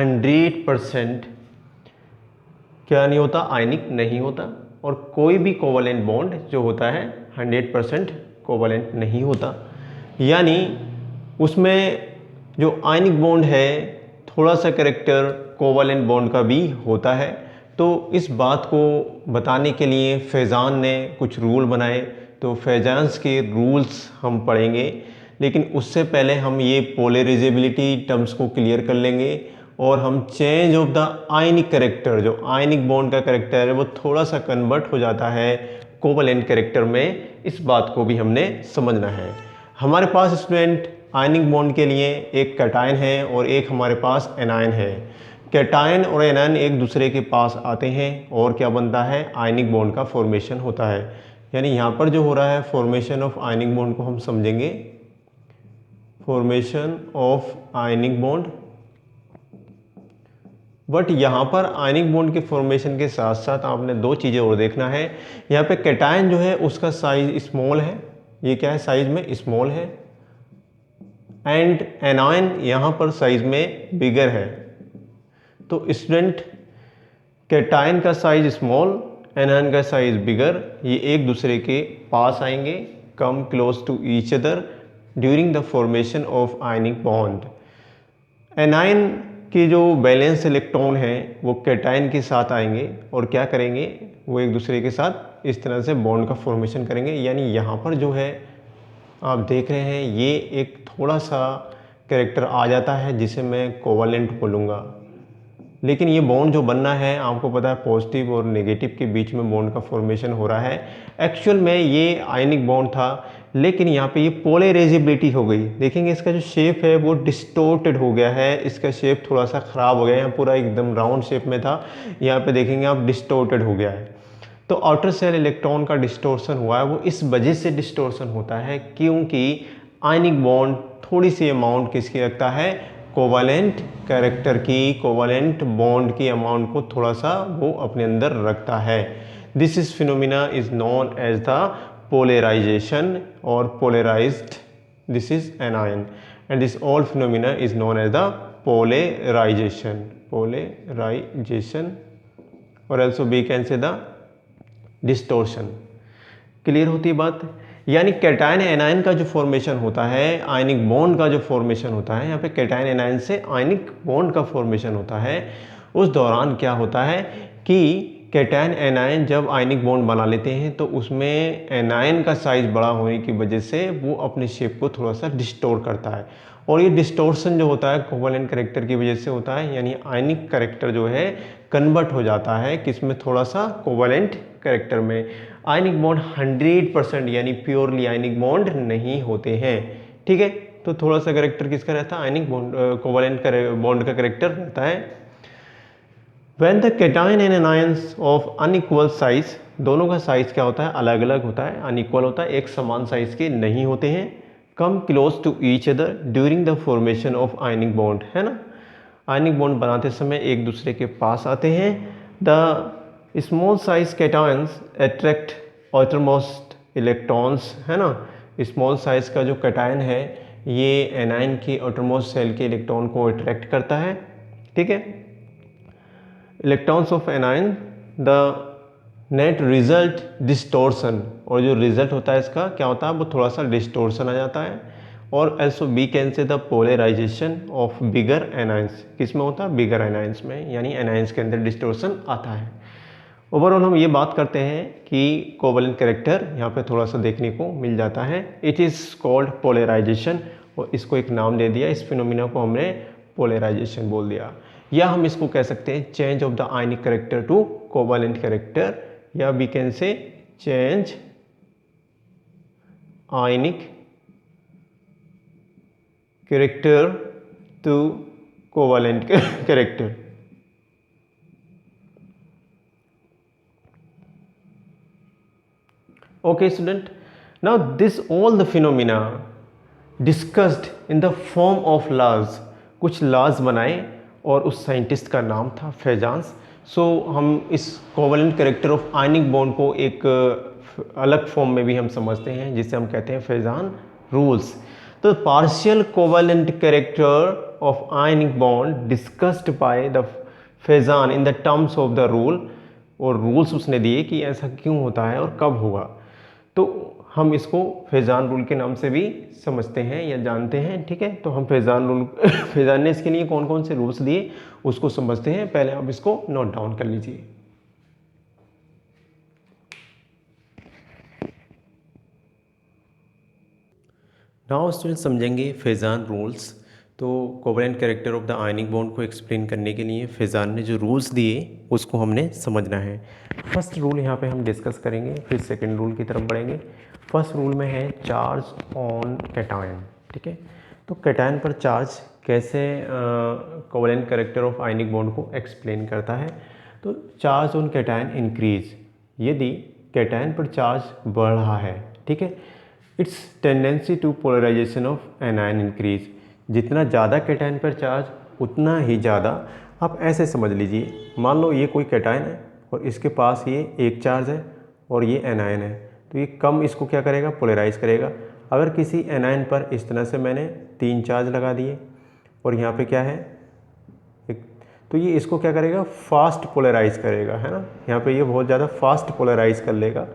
100% क्या नहीं होता, आयनिक नहीं होता। और कोई भी कोवलेंट बॉन्ड जो होता है 100% कोवलेंट नहीं होता, यानी उसमें जो आयनिक बॉन्ड है थोड़ा सा कैरेक्टर कोवलेंट बॉन्ड का भी होता है। तो इस बात को बताने के लिए फैज़ान ने कुछ रूल बनाए, तो फैज़ान्स के रूल्स हम पढ़ेंगे, लेकिन उससे पहले हम ये पोलराइजेबिलिटी टर्म्स को क्लियर कर लेंगे और हम change of the ionic character, जो आयनिक बॉन्ड का कैरेक्टर है वो थोड़ा सा कन्वर्ट हो जाता है कोवलेंट कैरेक्टर में, इस बात को भी हमने समझना है। हमारे पास स्टूडेंट आयनिक बॉन्ड के लिए एक कैटायन है और एक हमारे पास एनायन है। कैटायन और एनायन एक दूसरे के पास आते हैं और क्या बनता है, आयनिक बॉन्ड का फॉर्मेशन होता है। यानी यहाँ पर जो हो रहा है फॉर्मेशन ऑफ आयनिक बॉन्ड को हम समझेंगे formation of ionic bond. But यहाँ पर आयनिक बॉन्ड के फॉर्मेशन के साथ साथ आपने दो चीज़ें और देखना है। यहाँ पे कैटायन जो है उसका साइज स्मॉल है, ये क्या है, साइज में स्मॉल है, एंड एनायन यहाँ पर साइज में बिगर है। तो स्टूडेंट कैटायन का साइज स्मॉल, एनायन का साइज बिगर, ये एक दूसरे के पास आएंगे, come close to each other during the formation of ionic bond. Anion के जो बैलेंस इलेक्ट्रॉन हैं वो कैटायन के साथ आएंगे और क्या करेंगे, वो एक दूसरे के साथ इस तरह से बॉन्ड का फॉर्मेशन करेंगे। यानी यहाँ पर जो है आप देख रहे हैं ये एक थोड़ा सा कैरेक्टर आ जाता है जिसे मैं कोवलेंट बोलूँगा। लेकिन ये बॉन्ड जो बनना है आपको पता है पॉजिटिव और नेगेटिव के बीच में बॉन्ड का फॉर्मेशन हो रहा है। एक्चुअल में ये आयनिक बॉन्ड था, लेकिन यहाँ पे ये पोलराइजेबिलिटी हो गई। देखेंगे इसका जो शेप है वो डिस्टोर्टेड हो गया है, इसका शेप थोड़ा सा ख़राब हो गया है। यहाँ पूरा एकदम राउंड शेप में था, यहाँ पे देखेंगे आप डिस्टोर्टेड हो गया है। तो आउटर सेल इलेक्ट्रॉन का डिस्टोर्शन हुआ है, वो इस वजह से डिस्टोर्शन होता है क्योंकि आयनिक बॉन्ड थोड़ी सी अमाउंट किसकी रखता है, कोवलेंट कैरेक्टर की, कोवलेंट बॉन्ड की अमाउंट को थोड़ा सा वो अपने अंदर रखता है। This is phenomena is known as the polarization or polarized, this is anion, and this all phenomena is known as the polarization or also we can say the distortion। Clear होती है बात। यानी कैटायन एनायन का जो formation होता है, ionic bond का जो फॉर्मेशन होता है, यहाँ पे कैटायन एनायन से आयनिक बॉन्ड का फॉर्मेशन होता है, उस दौरान क्या होता है कि कैटायन एनायन जब आयनिक बॉन्ड बना लेते हैं तो उसमें एनायन का साइज बड़ा होने की वजह से वो अपने शेप को थोड़ा सा डिस्टोर करता है, और ये डिस्टोर्शन जो होता है कोवलेंट कैरेक्टर की वजह से होता है। यानी आयनिक कैरेक्टर जो है कन्वर्ट हो जाता है किसमें, थोड़ा सा कोवलेंट कैरेक्टर में। आयनिक बॉन्ड 100% यानी प्योरली आयनिक बॉन्ड नहीं होते हैं, ठीक है। तो थोड़ा सा कैरेक्टर किसका रहता है, आयनिक बॉन्ड कोवलेंट बॉन्ड का कैरेक्टर रहता है। When the cation and anions of unequal size, दोनों का साइज क्या होता है, अलग अलग होता है, अनइक्वल होता है, एक समान साइज के नहीं होते हैं। Come close to each other during the formation of ionic bond, है ना। आयनिक बॉन्ड बनाते समय एक दूसरे के पास आते हैं। The small size cations attract outermost electrons, है ना। स्मॉल साइज का जो कैटायन है ये एनायन के आउटरमोस्ट सेल के इलेक्ट्रॉन को अट्रैक्ट करता है, ठीक है। Electrons of anion the net result distortion, और जो रिजल्ट होता है इसका क्या होता है, वो थोड़ा सा डिस्टोर्शन आ जाता है। और also we can say the polarization of bigger anions, किस में होता है, बिगर एनायंस में, यानी एनायंस के अंदर डिस्टोर्शन आता है। ओवरऑल हम ये बात करते हैं कि कोवलेंट कैरेक्टर यहाँ पे थोड़ा सा देखने को मिल जाता है। इट इज़ कॉल्ड पोलराइजेशन, और इसको एक नाम दे दिया, इस फिनोमिना को हमने पोलराइजेशन बोल दिया। या हम इसको कह सकते हैं change of the ionic character to covalent character, या we can say change ionic character to covalent character. Okay student, now this all the phenomena discussed in the form of laws, कुछ laws बनाए और उस scientist का नाम था फैजान्स। सो हम इस covalent character of ionic bond को एक अलग फॉर्म में भी हम समझते हैं जिसे हम कहते हैं फैजान रूल्स। तो partial covalent character of ionic bond discussed by the Faison in the terms of the rule, और रूल्स उसने दिए कि ऐसा क्यों होता है और कब होगा। तो हम इसको फैजान रूल के नाम से भी समझते हैं या जानते हैं, ठीक है। तो हम फैजान रूल फैजान ने इसके लिए कौन कौन से रूल्स दिए उसको समझते हैं। पहले आप इसको नोट डाउन कर लीजिए। नाउ स्टूडेंट समझेंगे फैजान रूल्स। तो covalent character of the ionic bond को एक्सप्लेन करने के लिए फैजान ने जो रूल्स दिए उसको हमने समझना है। फर्स्ट रूल यहाँ पे हम डिस्कस करेंगे, फिर सेकंड रूल की तरफ बढ़ेंगे। फर्स्ट रूल में है चार्ज ऑन कैटायन, ठीक है। तो कैटायन पर चार्ज कैसे covalent character of ionic bond को एक्सप्लेन करता है। तो चार्ज ऑन कैटायन इंक्रीज, यदि कैटायन पर चार्ज बढ़ रहा है, ठीक है, its tendency to polarization of anion increase. जितना ज़्यादा कैटायन पर चार्ज उतना ही ज़्यादा, आप ऐसे समझ लीजिए, मान लो ये कोई कैटायन है और इसके पास ये एक चार्ज है और ये एनायन है, तो ये कम इसको क्या करेगा, पोलराइज करेगा। अगर किसी एनायन पर इस तरह से मैंने 3 चार्ज लगा दिए और यहाँ पे क्या है एक, तो ये इसको क्या करेगा, फास्ट पोलराइज करेगा, है ना। यहाँ पे ये बहुत ज़्यादा फास्ट पोलराइज कर लेगा,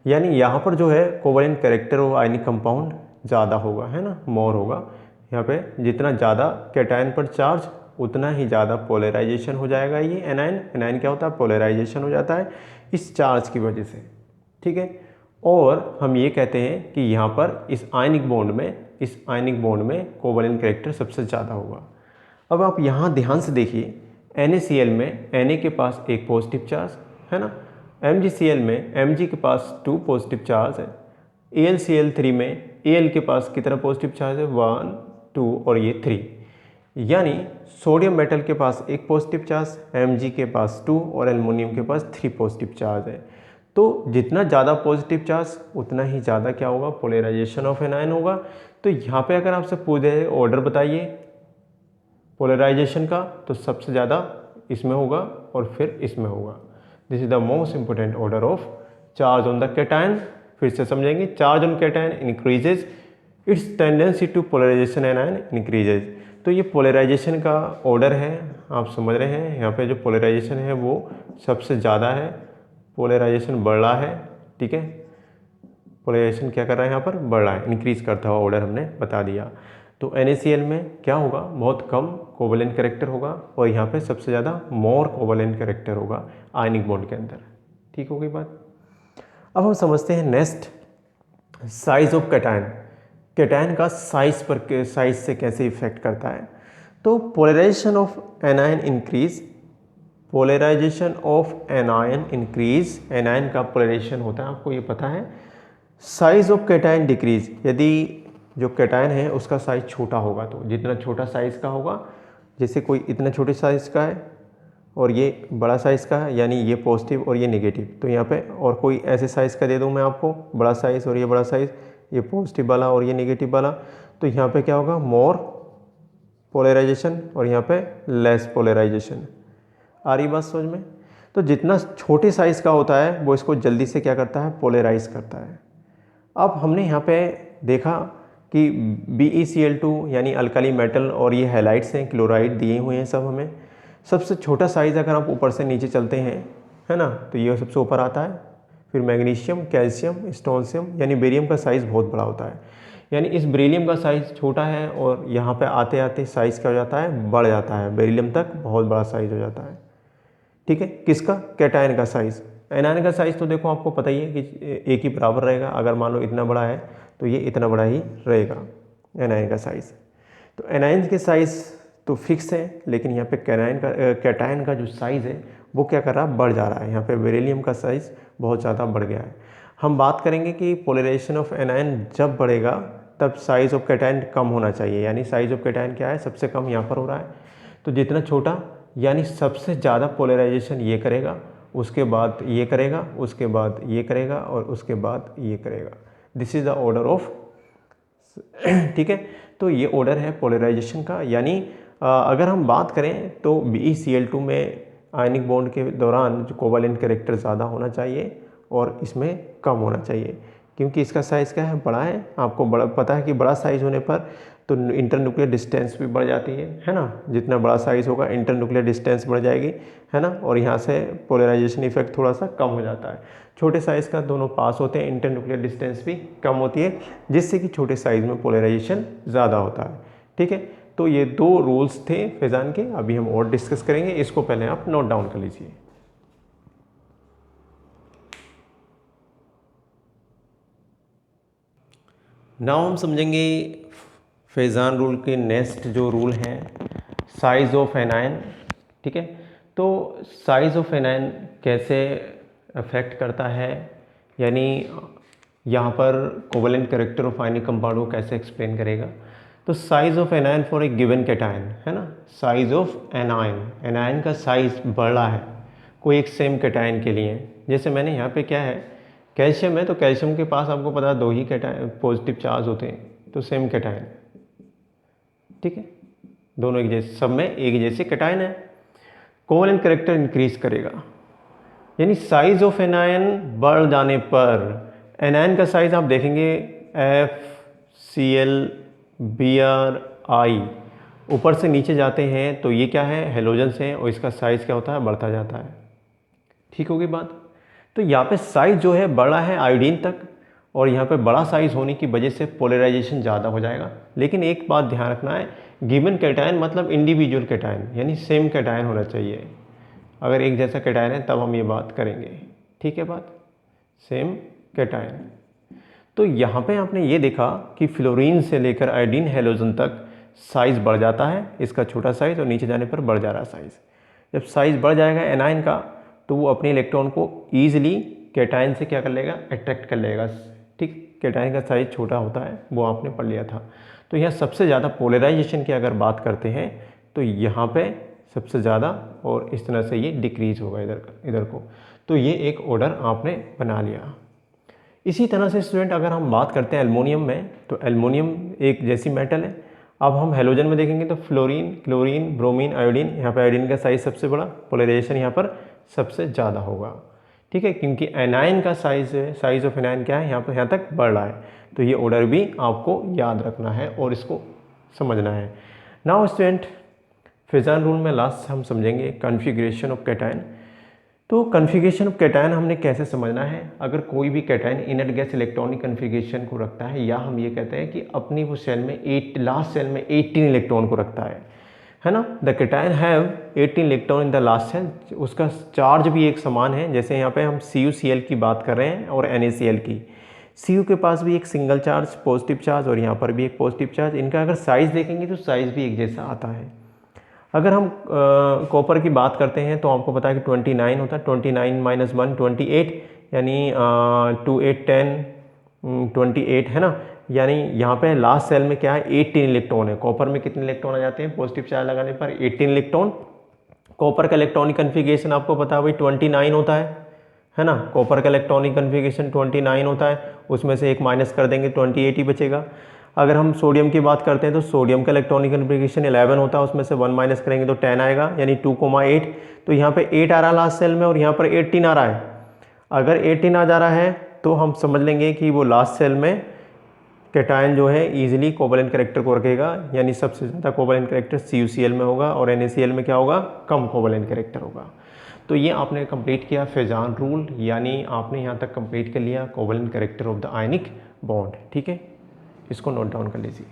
यानी यहाँ पर जो है covalent character of ionic compound ज़्यादा होगा, है ना, मोर होगा। यहाँ पे जितना ज़्यादा कैटायन पर चार्ज उतना ही ज़्यादा पोलराइजेशन हो जाएगा। ये एनायन क्या होता है, पोलराइजेशन हो जाता है इस चार्ज की वजह से, ठीक है। और हम ये कहते हैं कि यहाँ पर इस आयनिक बॉन्ड में कोवेलेंट कैरेक्टर सबसे ज़्यादा होगा। अब आप यहाँ ध्यान से देखिए, NaCl में Na के पास एक पॉजिटिव चार्ज है ना, MgCl में Mg के पास 2 पॉजिटिव चार्ज है, AlCl3 में Al के पास कितना पॉजिटिव चार्ज है, 1 2 और ये 3, यानी सोडियम मेटल के पास एक पॉजिटिव चार्ज, Mg के पास 2 और एल्युमिनियम के पास 3 पॉजिटिव चार्ज है। तो जितना ज़्यादा पॉजिटिव चार्ज उतना ही ज़्यादा क्या होगा, पोलराइजेशन ऑफ एनायन होगा। तो यहाँ पे अगर आपसे पूछे ऑर्डर बताइए पोलराइजेशन का, तो सबसे ज़्यादा इसमें होगा और फिर इसमें होगा। This is the most important order of charge on the cation. फिर से समझेंगे, charge on cation increases, its tendency to polarization anion increases. तो ये पोलराइजेशन का ऑर्डर है, आप समझ रहे हैं। यहाँ पे जो पोलराइजेशन है वो सबसे ज़्यादा है, पोलराइजेशन बढ़ रहा है, ठीक है। पोलराइजेशन क्या कर रहा है, यहाँ पर बढ़ रहा है, इंक्रीज करता हुआ ऑर्डर हमने बता दिया। तो NaCl में क्या होगा, बहुत कम कोवेलेंट कैरेक्टर होगा और यहाँ पे सबसे ज़्यादा मोर कोवेलेंट कैरेक्टर होगा आयनिक बॉन्ड के अंदर, ठीक हो गई बात। अब हम समझते हैं next, size of cation. Cation का साइज से कैसे इफेक्ट करता है। तो polarization of anion increase, anion का पोलराइजेशन होता है, आपको ये पता है। साइज ऑफ कैटायन डिक्रीज, यदि जो कैटायन है उसका साइज छोटा होगा, तो जितना छोटा साइज़ का होगा, जैसे कोई इतना छोटे साइज़ का है और ये बड़ा साइज़ का है, यानी ये पॉजिटिव और ये नेगेटिव, तो यहाँ पे और कोई ऐसे साइज़ का दे दूँ मैं आपको, बड़ा साइज़ और ये बड़ा साइज़, ये पॉजिटिव वाला और ये नेगेटिव वाला, तो यहाँ पे क्या होगा, मोर पोलराइजेशन और यहाँ पे लेस पोलराइजेशन। आ रही बात समझ में। तो जितना छोटे साइज़ का होता है वो इसको जल्दी से क्या करता है, पोलराइज करता है। अब हमने यहाँ पे देखा कि BeCl2 यानी अल्कली मेटल और ये हैलाइड्स हैं, क्लोराइड दिए हुए हैं सब हमें। सबसे छोटा साइज़ अगर आप ऊपर से नीचे चलते हैं, है ना, तो ये सबसे ऊपर आता है। फिर मैग्नीशियम, कैल्शियम, स्ट्रोंशियम यानी बेरियम का साइज़ बहुत बड़ा होता है, यानी इस बेरिलियम का साइज़ छोटा है और यहाँ पे आते आते साइज़ क्या हो जाता है, बढ़ जाता है, बेरिलियम तक बहुत बड़ा साइज़ हो जाता है, ठीक है। किसका, कैटायन का साइज़। एनायन का साइज़ तो देखो आपको पता ही है कि एक ही बराबर रहेगा, अगर मान लो इतना बड़ा है तो ये इतना बड़ा ही रहेगा एनायन का साइज़। तो एनायन के साइज़ तो फिक्स है, लेकिन यहाँ पे कैटायन का जो साइज़ है वो क्या कर रहा है, बढ़ जा रहा है। यहाँ पे बेरिलियम का साइज़ बहुत ज़्यादा बढ़ गया है। हम बात करेंगे कि पोलराइजेशन ऑफ एनायन जब बढ़ेगा तब साइज़ ऑफ कैटायन कम होना चाहिए, यानी साइज़ ऑफ कैटायन क्या है, सबसे कम यहाँ पर हो रहा है। तो जितना छोटा, यानी सबसे ज़्यादा पोलराइजेशन ये करेगा, उसके बाद ये करेगा, उसके बाद ये करेगा और उसके बाद ये करेगा। This is the order of, ठीक है। तो ये ऑर्डर है पोलराइजेशन का। यानी अगर हम बात करें तो BeCl2 में आयनिक बॉन्ड के दौरान जो कोवेलेंट कैरेक्टर ज़्यादा होना चाहिए और इसमें कम होना चाहिए, क्योंकि इसका साइज़ क्या है, बड़ा है। आपको बड़ा पता है कि बड़ा साइज़ होने पर तो इंटरन्यूक्लियर डिस्टेंस भी बढ़ जाती है ना, जितना बड़ा साइज़ होगा इंटरन्यूक्लियर डिस्टेंस बढ़ जाएगी, है ना, और यहाँ से पोलराइजेशन इफेक्ट थोड़ा सा कम हो जाता है। छोटे साइज़ का दोनों पास होते हैं, इंटरन्यूक्लियर डिस्टेंस भी कम होती है, जिससे कि छोटे साइज़ में पोलराइजेशन ज़्यादा होता है। ठीक है, तो ये 2 रूल्स थे फेजान के, अभी हम और डिस्कस करेंगे, इसको पहले आप नोट डाउन कर लीजिए। नाउ हम समझेंगे फेजान रूल के नेक्स्ट जो रूल हैं, साइज ऑफ एनायन। ठीक है, तो साइज ऑफ एनायन कैसे अफेक्ट करता है, यानी यहाँ पर covalent character of ionic compound को कैसे एक्सप्लेन करेगा। तो size of anion for a given cation, है ना, साइज ऑफ एनायन, एनायन का साइज बढ़ रहा है कोई एक सेम कैटायन के लिए। जैसे मैंने यहाँ पे क्या है, कैल्शियम है, तो कैल्शियम के पास आपको पता है 2 ही कैटायन पॉजिटिव चार्ज होते हैं, तो सेम कैटायन। ठीक है, दोनों एक जैसे, सब में एक जैसे कैटायन है, कोवेलेंट कैरेक्टर इंक्रीज करेगा, यानी साइज ऑफ एनायन बढ़ जाने पर एनायन का साइज आप देखेंगे FCl Br I, ऊपर से नीचे जाते हैं तो ये क्या है, हेलोजन्स हैं, और इसका साइज क्या होता है, बढ़ता जाता है। ठीक होगी बात। तो यहाँ पे साइज जो है बड़ा है आयोडीन तक, और यहाँ पे बड़ा साइज होने की वजह से पोलराइजेशन ज़्यादा हो जाएगा। लेकिन एक बात ध्यान रखना है, गिवन कैटायन मतलब इंडिविजुअल कैटायन, यानी सेम कैटायन होना चाहिए। अगर एक जैसा कैटायन है तब हम ये बात करेंगे। ठीक है बात, सेम कैटायन। तो यहाँ पे आपने ये देखा कि फ्लोरीन से लेकर आयोडीन हेलोजन तक साइज़ बढ़ जाता है, इसका छोटा साइज़, और नीचे जाने पर बढ़ जा रहा है साइज़। जब साइज़ बढ़ जाएगा एनायन का, तो वो अपने इलेक्ट्रॉन को ईजिली कैटायन से क्या कर लेगा, अट्रैक्ट कर लेगा। ठीक, कैटायन का साइज़ छोटा होता है, वो आपने पढ़ लिया था। तो यहाँ सबसे ज़्यादा पोलराइजेशन की अगर बात करते हैं तो यहाँ पे सबसे ज़्यादा, और इस तरह से ये डिक्रीज होगा इधर को। तो ये एक ऑर्डर आपने बना लिया। इसी तरह से स्टूडेंट अगर हम बात करते हैं एल्युमिनियम में, तो एल्युमिनियम एक जैसी मेटल है। अब हम हेलोजन में देखेंगे तो फ्लोरीन, क्लोरीन, ब्रोमीन, आयोडीन, यहाँ पर आयोडीन का साइज़ सबसे बड़ा, पोलराइजेशन यहाँ पर सबसे ज़्यादा होगा। ठीक है, क्योंकि एनायन का साइज़ है, साइज़ ऑफ एनायन क्या है, यहाँ तक बढ़ रहा है। तो ये ऑर्डर भी आपको याद रखना है और इसको समझना है। नाउ स्टूडेंट, फेजान रूल में लास्ट हम समझेंगे कॉन्फ़िगरेशन ऑफ कैटायन। तो कॉन्फ़िगरेशन ऑफ कैटायन हमने कैसे समझना है, अगर कोई भी cation inert gas electronic configuration को रखता है, या हम ये कहते हैं कि अपनी वो सेल में लास्ट सेल में 18 इलेक्ट्रॉन को रखता है ना, the cation have 18 electron in the last shell, उसका चार्ज भी एक समान है। जैसे यहाँ पे हम CuCl की बात कर रहे हैं और NaCl की, Cu के पास भी एक सिंगल चार्ज पॉजिटिव चार्ज, और यहाँ पर भी एक पॉजिटिव चार्ज। इनका अगर साइज़ देखेंगे तो साइज़ भी एक जैसा आता है। अगर हम कॉपर की बात करते हैं तो आपको पता है कि 29 होता है, 29 - 1 28, यानी 2 8 10 28, है ना। यानी यहाँ पे लास्ट सेल में क्या है, 18 इलेक्ट्रॉन है। कॉपर में कितने इलेक्ट्रॉन आ जाते हैं पॉजिटिव चार्ज लगाने पर, 18 इलेक्ट्रॉन। कॉपर का इलेक्ट्रॉनिक कन्फिगरेशन आपको पता है भाई 29 होता है ना। कॉपर का इलेक्ट्रॉनिक कन्फिगरेशन 29 होता है, उसमें से एक माइनस कर देंगे 28 ही बचेगा। अगर हम सोडियम की बात करते हैं तो सोडियम का इलेक्ट्रॉनिक कन्फिगरेशन 11 होता है, उसमें से 1 माइनस करेंगे तो 10 आएगा, यानी 2,8। तो यहाँ पे 8 आ रहा है लास्ट सेल में, और यहाँ पर 18 आ रहा है। अगर 18 आ जा रहा है तो हम समझ लेंगे कि वो लास्ट सेल में कैटायन जो है ईजिली कोवेलेंट कैरेक्टर को रखेगा, यानी सबसे ज़्यादा कोवेलेंट कैरेक्टर CuCl में होगा, और NaCl में क्या होगा, कम कोवेलेंट कैरेक्टर होगा। तो ये आपने कंप्लीट किया फेजान रूल, यानी आपने यहाँ तक कंप्लीट कर लिया covalent character of the ionic bond. ठीक है, इसको नोट डाउन कर लीजिए।